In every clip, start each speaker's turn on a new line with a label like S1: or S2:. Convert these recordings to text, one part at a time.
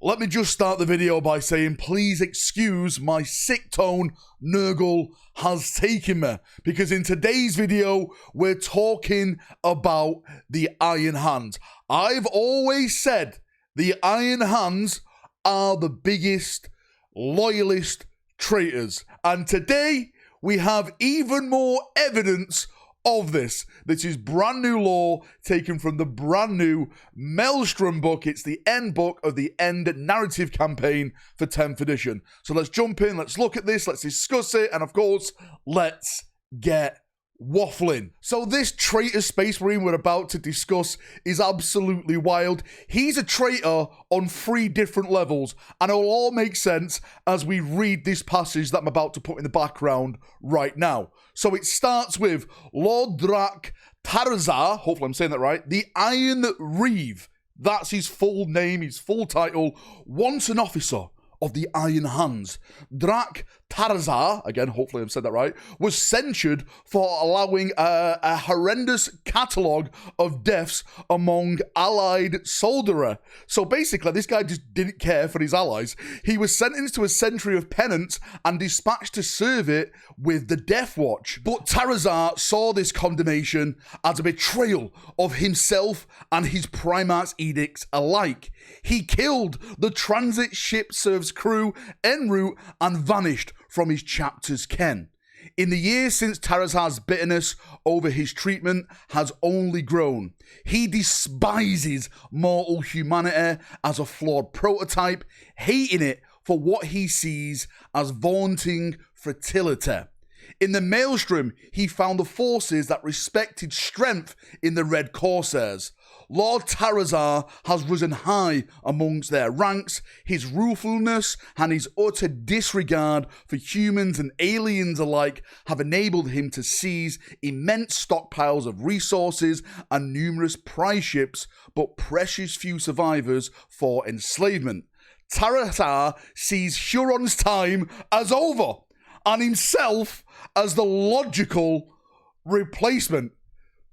S1: Let me just start the video by saying please excuse my sick tone Nurgle has taken me, because in today's video we're talking about the Iron Hands. I've always said the Iron Hands are the biggest, loyalist traitors, and today we have even more evidence of this. This is brand new lore taken from the brand new Maelstrom book. It's the end book of the end narrative campaign for 10th edition. So let's jump in, let's look at this, let's discuss it, and of course, let's get waffling. So this traitor Space Marine we're about to discuss is absolutely wild. He's a traitor on 3 different levels, and it will all make sense as we read this passage that I'm about to put in the background right now. So it starts with Lord Draak Tarehzar, hopefully I'm saying that right, the Iron Reeve, that's his full name, his full title, once an officer of the Iron Hands. Draak Tarehzar, again, hopefully I've said that right, was censured for allowing a horrendous catalogue of deaths among allied soldiery. So basically, this guy just didn't care for his allies. He was sentenced to a century of penance and dispatched to serve it with the Death Watch. But Tarehzar saw this condemnation as a betrayal of himself and his Primarch's edicts alike. He killed the transit ship serf's crew en route and vanished from his chapter's ken. In the years since, Tarehzar's bitterness over his treatment has only grown. He despises mortal humanity as a flawed prototype, hating it for what he sees as vaunting fertility. In the Maelstrom, he found the forces that respected strength in the Red Corsairs. Lord Tarehzar has risen high amongst their ranks. His ruthlessness and his utter disregard for humans and aliens alike have enabled him to seize immense stockpiles of resources and numerous prize ships, but precious few survivors for enslavement. Tarehzar sees Huron's time as over, and himself as the logical replacement.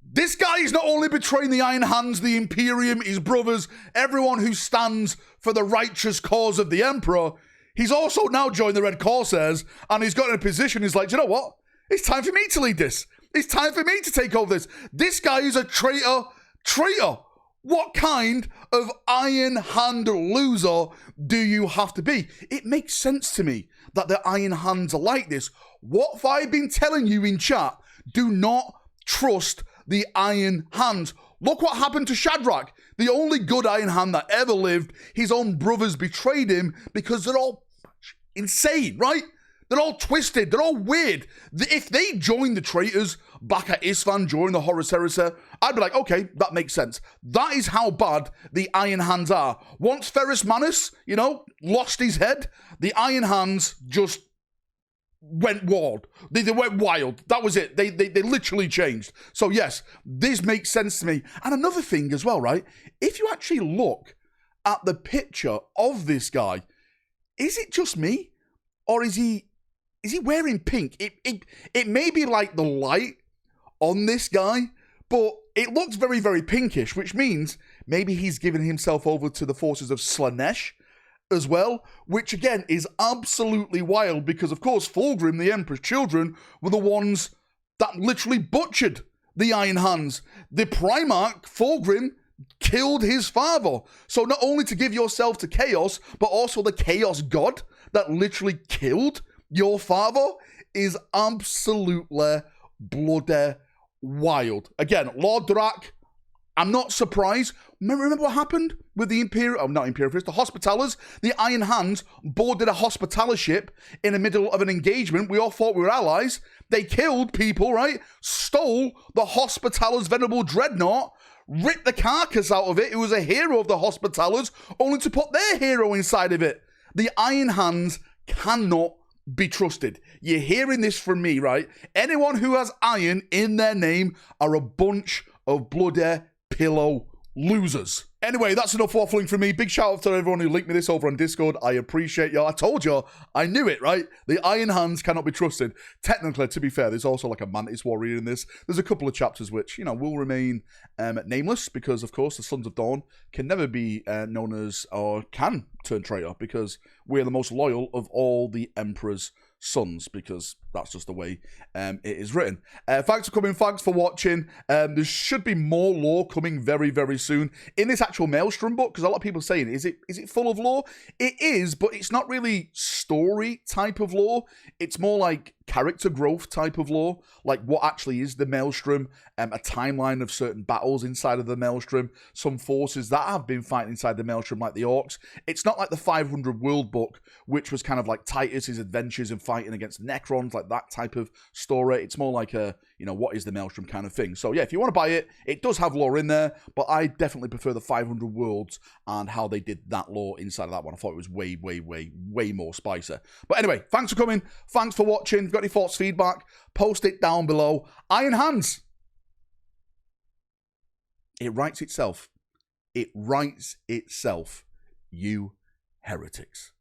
S1: This guy is not only betraying the Iron Hands, the Imperium, his brothers, everyone who stands for the righteous cause of the Emperor, he's also now joined the Red Corsairs, and he's got in a position, he's like, you know what? It's time for me to lead this. It's time for me to take over this. This guy is a traitor. Traitor. What kind of Iron Hand loser do you have to be? It makes sense to me that the Iron Hands are like this. What have I been telling you in chat? Do not trust the Iron Hands. Look what happened to Shadrach, the only good Iron Hand that ever lived. His own brothers betrayed him because they're all insane, right? They're all twisted. They're all weird. If they joined the traitors back at Isfahan during the Horus Heresy, I'd be like, okay, that makes sense. That is how bad the Iron Hands are. Once Ferrus Manus, lost his head, the Iron Hands just went wild. They went wild. That was it. They literally changed. So yes, this makes sense to me. And another thing as well, right? If you actually look at the picture of this guy, is it just me? Or is he wearing pink? It may be like the light on this guy, but it looks very, very pinkish, which means maybe he's given himself over to the forces of Slaanesh as well, which again is absolutely wild because, of course, Fulgrim, the Emperor's children, were the ones that literally butchered the Iron Hands. The Primarch, Fulgrim, killed his father. So not only to give yourself to chaos, but also the chaos god that literally killed your father is absolutely bloody wild. Again, Lord Draak, I'm not surprised. Remember what happened with the the Hospitallers? The Iron Hands boarded a Hospitaller ship in the middle of an engagement. We all thought we were allies. They killed people, right? Stole the Hospitallers' venerable dreadnought, ripped the carcass out of it. It was a hero of the Hospitallers, only to put their hero inside of it. The Iron Hands cannot be trusted. You're hearing this from me, right? Anyone who has iron in their name are a bunch of bloody pillow losers. Anyway, that's enough waffling from me. Big shout out to everyone who linked me this over on Discord. I appreciate y'all. I told y'all, I knew it, right? The Iron Hands cannot be trusted. Technically, to be fair, there's also like a Mantis warrior in this. There's a couple of chapters which, you know, will remain nameless because, of course, the Sons of Dawn can never be known as, or can turn traitor because we're the most loyal of all the Emperor's sons, because that's just the way it is written. Thanks for coming, thanks for watching. There should be more lore coming very, very soon in this actual Maelstrom book, because a lot of people are saying, is it full of lore? It is, but it's not really story type of lore. It's more like character growth type of lore, like what actually is the Maelstrom, a timeline of certain battles inside of the Maelstrom, some forces that have been fighting inside the Maelstrom, like the Orcs. It's not like the 500 World book, which was kind of like Titus's adventures and fighting against Necrons, like that type of story. It's more like a, you know, what is the Maelstrom kind of thing. So yeah, if you want to buy it, it does have lore in there, but I definitely prefer the 500 Worlds and how they did that lore inside of that one. I thought it was way, way, way, way more spicier. But anyway, thanks for coming. Thanks for watching. If you've got any thoughts, feedback, post it down below. Iron Hands. It writes itself. It writes itself. You heretics.